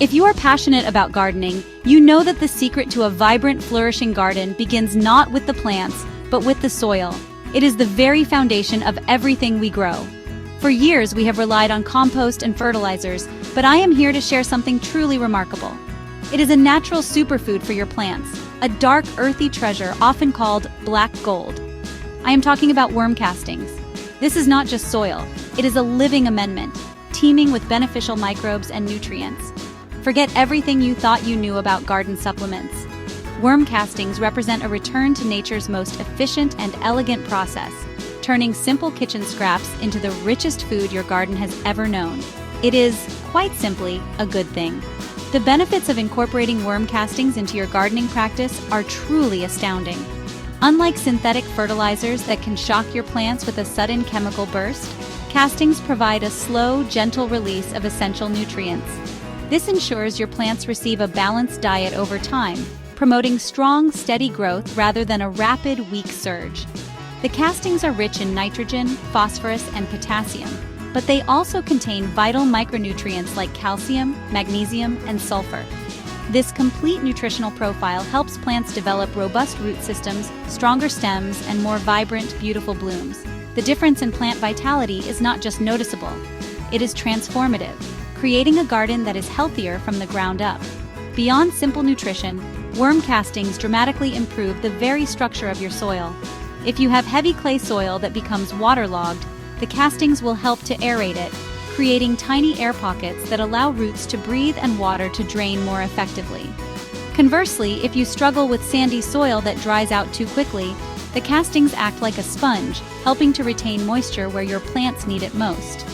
If you are passionate about gardening, you know that the secret to a vibrant, flourishing garden begins not with the plants, but with the soil. It is the very foundation of everything we grow. For years, we have relied on compost and fertilizers, but I am here to share something truly remarkable. It is a natural superfood for your plants, a dark, earthy treasure often called black gold. I am talking about worm castings. This is not just soil, it is a living amendment, teeming with beneficial microbes and nutrients. Forget everything you thought you knew about garden supplements. Worm castings represent a return to nature's most efficient and elegant process, turning simple kitchen scraps into the richest food your garden has ever known. It is, quite simply, a good thing. The benefits of incorporating worm castings into your gardening practice are truly astounding. Unlike synthetic fertilizers that can shock your plants with a sudden chemical burst, castings provide a slow, gentle release of essential nutrients. This ensures your plants receive a balanced diet over time, promoting strong, steady growth rather than a rapid, weak surge. The castings are rich in nitrogen, phosphorus, and potassium, but they also contain vital micronutrients like calcium, magnesium, and sulfur. This complete nutritional profile helps plants develop robust root systems, stronger stems, and more vibrant, beautiful blooms. The difference in plant vitality is not just noticeable, it is transformative, creating a garden that is healthier from the ground up. Beyond simple nutrition, worm castings dramatically improve the very structure of your soil. If you have heavy clay soil that becomes waterlogged, the castings will help to aerate it, creating tiny air pockets that allow roots to breathe and water to drain more effectively. Conversely, if you struggle with sandy soil that dries out too quickly, the castings act like a sponge, helping to retain moisture where your plants need it most.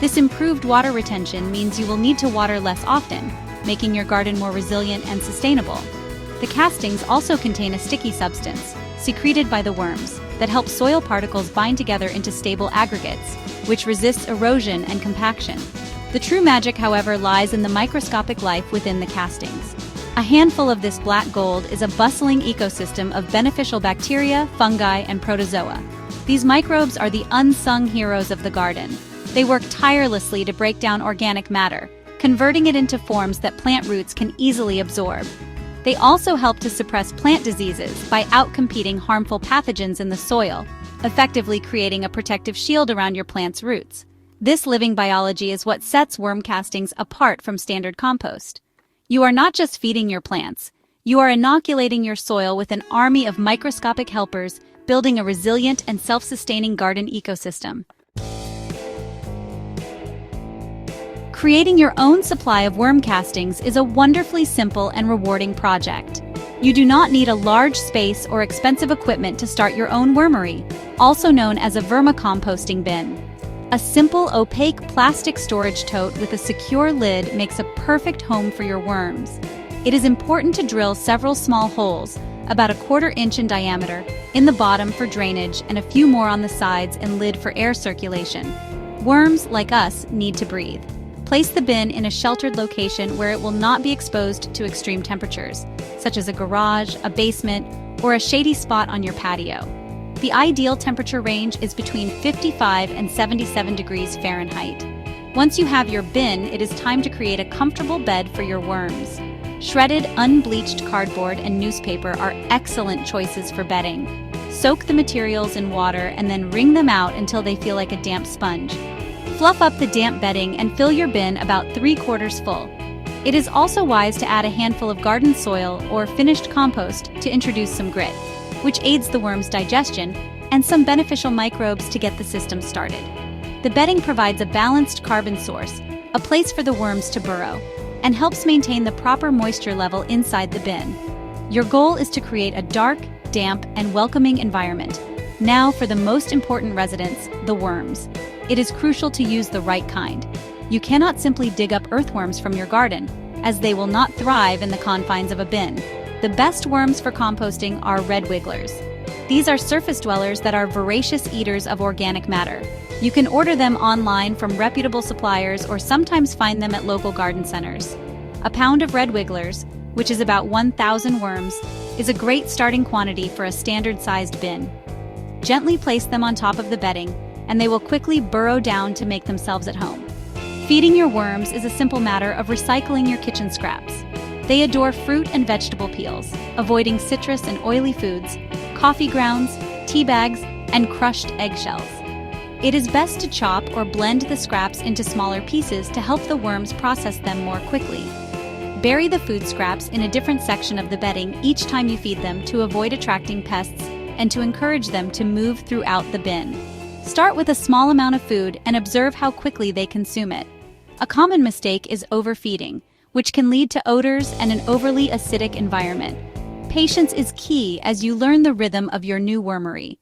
This improved water retention means you will need to water less often, making your garden more resilient and sustainable. The castings also contain a sticky substance, secreted by the worms, that helps soil particles bind together into stable aggregates, which resists erosion and compaction. The true magic, however, lies in the microscopic life within the castings. A handful of this black gold is a bustling ecosystem of beneficial bacteria, fungi, and protozoa. These microbes are the unsung heroes of the garden. They work tirelessly to break down organic matter, converting it into forms that plant roots can easily absorb. They also help to suppress plant diseases by outcompeting harmful pathogens in the soil, effectively creating a protective shield around your plant's roots. This living biology is what sets worm castings apart from standard compost. You are not just feeding your plants, you are inoculating your soil with an army of microscopic helpers, building a resilient and self-sustaining garden ecosystem. Creating your own supply of worm castings is a wonderfully simple and rewarding project. You do not need a large space or expensive equipment to start your own wormery, also known as a vermicomposting bin. A simple, opaque plastic storage tote with a secure lid makes a perfect home for your worms. It is important to drill several small holes, about 1/4 inch in diameter, in the bottom for drainage and a few more on the sides and lid for air circulation. Worms, like us, need to breathe. Place the bin in a sheltered location where it will not be exposed to extreme temperatures, such as a garage, a basement, or a shady spot on your patio. The ideal temperature range is between 55 and 77 degrees Fahrenheit. Once you have your bin, it is time to create a comfortable bed for your worms. Shredded, unbleached cardboard and newspaper are excellent choices for bedding. Soak the materials in water and then wring them out until they feel like a damp sponge. Fluff up the damp bedding and fill your bin about 3/4 full. It is also wise to add a handful of garden soil or finished compost to introduce some grit, which aids the worm's digestion, and some beneficial microbes to get the system started. The bedding provides a balanced carbon source, a place for the worms to burrow, and helps maintain the proper moisture level inside the bin. Your goal is to create a dark, damp, and welcoming environment. Now for the most important residents, the worms. It is crucial to use the right kind. You cannot simply dig up earthworms from your garden, as they will not thrive in the confines of a bin. The best worms for composting are red wigglers. These are surface dwellers that are voracious eaters of organic matter. You can order them online from reputable suppliers or sometimes find them at local garden centers. A pound of red wigglers, which is about 1,000 worms, is a great starting quantity for a standard-sized bin. Gently place them on top of the bedding, and they will quickly burrow down to make themselves at home. Feeding your worms is a simple matter of recycling your kitchen scraps. They adore fruit and vegetable peels, avoiding citrus and oily foods, coffee grounds, tea bags, and crushed eggshells. It is best to chop or blend the scraps into smaller pieces to help the worms process them more quickly. Bury the food scraps in a different section of the bedding each time you feed them to avoid attracting pests and to encourage them to move throughout the bin. Start with a small amount of food and observe how quickly they consume it. A common mistake is overfeeding, which can lead to odors and an overly acidic environment. Patience is key as you learn the rhythm of your new wormery.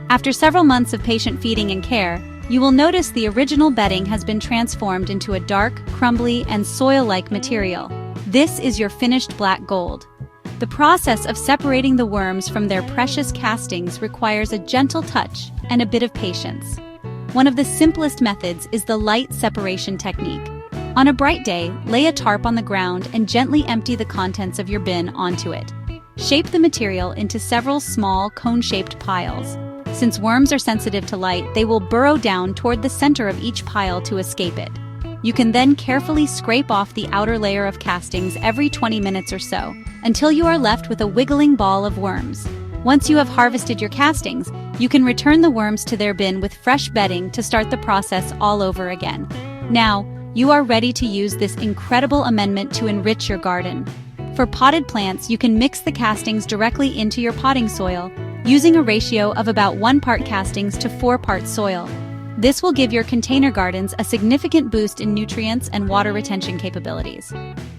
After several months of patient feeding and care, you will notice the original bedding has been transformed into a dark, crumbly, and soil-like material. This is your finished black gold. The process of separating the worms from their precious castings requires a gentle touch and a bit of patience. One of the simplest methods is the light separation technique. On a bright day, lay a tarp on the ground and gently empty the contents of your bin onto it. Shape the material into several small, cone-shaped piles. Since worms are sensitive to light, they will burrow down toward the center of each pile to escape it. You can then carefully scrape off the outer layer of castings every 20 minutes or so, until you are left with a wiggling ball of worms. Once you have harvested your castings, you can return the worms to their bin with fresh bedding to start the process all over again. Now, you are ready to use this incredible amendment to enrich your garden. For potted plants, you can mix the castings directly into your potting soil, using a ratio of about 1 part castings to 4 parts soil. This will give your container gardens a significant boost in nutrients and water retention capabilities.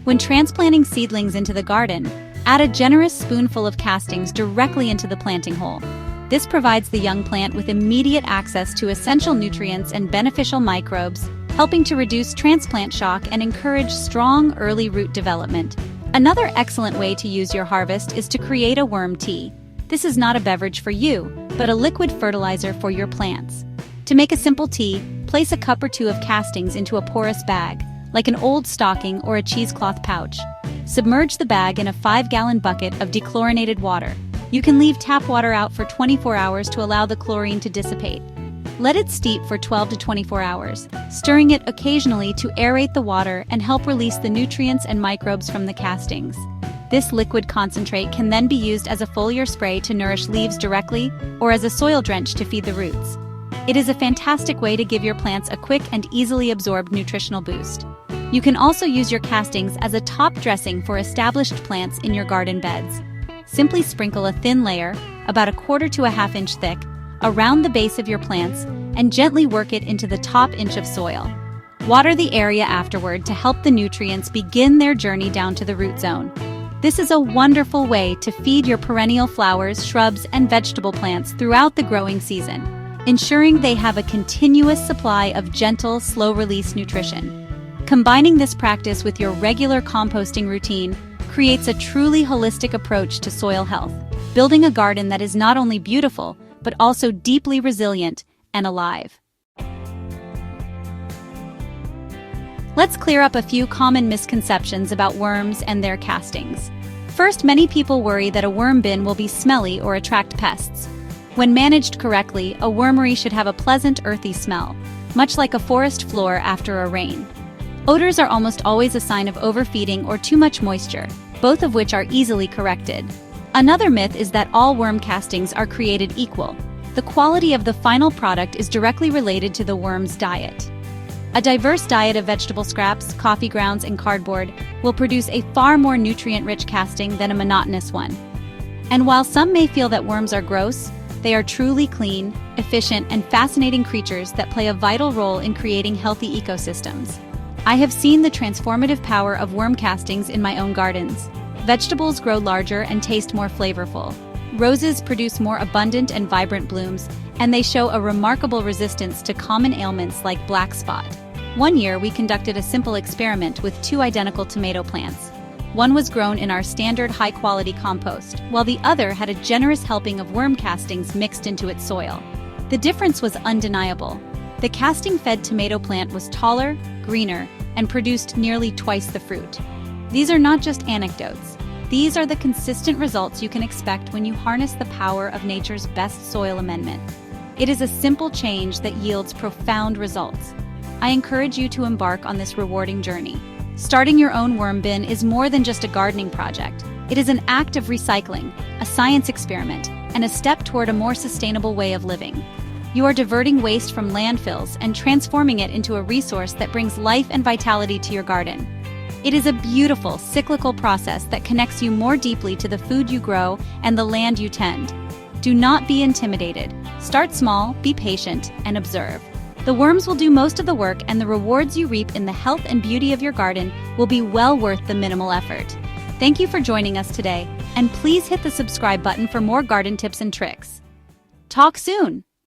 When transplanting seedlings into the garden, add a generous spoonful of castings directly into the planting hole. This provides the young plant with immediate access to essential nutrients and beneficial microbes, helping to reduce transplant shock and encourage strong early root development. Another excellent way to use your harvest is to create a worm tea. This is not a beverage for you, but a liquid fertilizer for your plants. To make a simple tea, place a cup or 2 of castings into a porous bag, like an old stocking or a cheesecloth pouch. Submerge the bag in a 5-gallon bucket of dechlorinated water. You can leave tap water out for 24 hours to allow the chlorine to dissipate. Let it steep for 12 to 24 hours, stirring it occasionally to aerate the water and help release the nutrients and microbes from the castings. This liquid concentrate can then be used as a foliar spray to nourish leaves directly or as a soil drench to feed the roots. It is a fantastic way to give your plants a quick and easily absorbed nutritional boost. You can also use your castings as a top dressing for established plants in your garden beds. Simply sprinkle a thin layer, about 1/4 to 1/2 inch thick, around the base of your plants and gently work it into the top inch of soil. Water the area afterward to help the nutrients begin their journey down to the root zone. This is a wonderful way to feed your perennial flowers, shrubs, and vegetable plants throughout the growing season, ensuring they have a continuous supply of gentle, slow-release nutrition. Combining this practice with your regular composting routine creates a truly holistic approach to soil health, building a garden that is not only beautiful, but also deeply resilient and alive. Let's clear up a few common misconceptions about worms and their castings. First, many people worry that a worm bin will be smelly or attract pests. When managed correctly, a wormery should have a pleasant, earthy smell, much like a forest floor after a rain. Odors are almost always a sign of overfeeding or too much moisture, both of which are easily corrected. Another myth is that all worm castings are created equal. The quality of the final product is directly related to the worm's diet. A diverse diet of vegetable scraps, coffee grounds, and cardboard will produce a far more nutrient-rich casting than a monotonous one. And while some may feel that worms are gross, they are truly clean, efficient, and fascinating creatures that play a vital role in creating healthy ecosystems. I have seen the transformative power of worm castings in my own gardens. Vegetables grow larger and taste more flavorful. Roses produce more abundant and vibrant blooms, and they show a remarkable resistance to common ailments like black spot. One year, we conducted a simple experiment with 2 identical tomato plants. One was grown in our standard high-quality compost, while the other had a generous helping of worm castings mixed into its soil. The difference was undeniable. The casting-fed tomato plant was taller, greener, and produced nearly twice the fruit. These are not just anecdotes. These are the consistent results you can expect when you harness the power of nature's best soil amendment. It is a simple change that yields profound results. I encourage you to embark on this rewarding journey. Starting your own worm bin is more than just a gardening project. It is an act of recycling, a science experiment, and a step toward a more sustainable way of living. You are diverting waste from landfills and transforming it into a resource that brings life and vitality to your garden. It is a beautiful, cyclical process that connects you more deeply to the food you grow and the land you tend. Do not be intimidated. Start small, be patient, and observe. The worms will do most of the work, and the rewards you reap in the health and beauty of your garden will be well worth the minimal effort. Thank you for joining us today, and please hit the subscribe button for more garden tips and tricks. Talk soon!